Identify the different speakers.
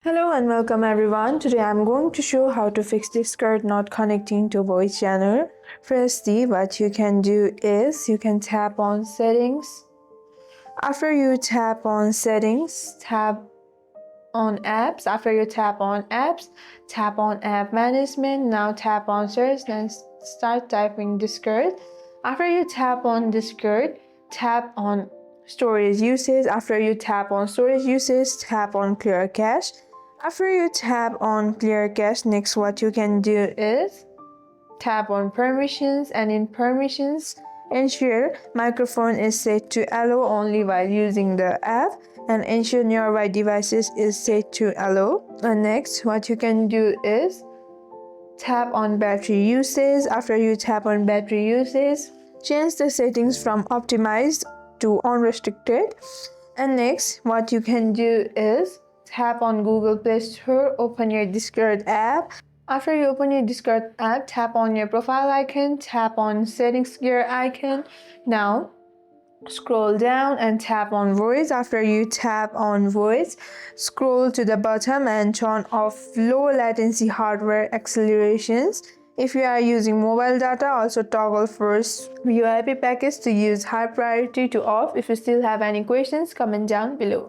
Speaker 1: Hello and welcome everyone. Today I'm going to show how to fix Discord not connecting to voice channel. Firstly, what you can do is you can tap on settings. After you tap on settings, tap on apps. After you tap on apps, tap on app management. Now tap on search and start typing Discord. After you tap on Discord, tap on storage usage. After you tap on storage usage, tap on clear cache. After you tap on clear cache, next what you can do is tap on permissions, and in permissions ensure microphone is set to allow only while using the app, and ensure nearby devices is set to allow. And next what you can do is tap on battery usage. After you tap on battery usage, change the settings from optimized to unrestricted. And next what you can do is tap on Google Play Store, open your Discord app. After you open your Discord app, tap on your profile icon, tap on settings gear icon. Now scroll down and tap on voice. After you tap on voice, scroll to the bottom and turn off low latency hardware accelerations. If you are using mobile data, also toggle first VoIP package to use high priority to off. If you still have any questions, comment down below.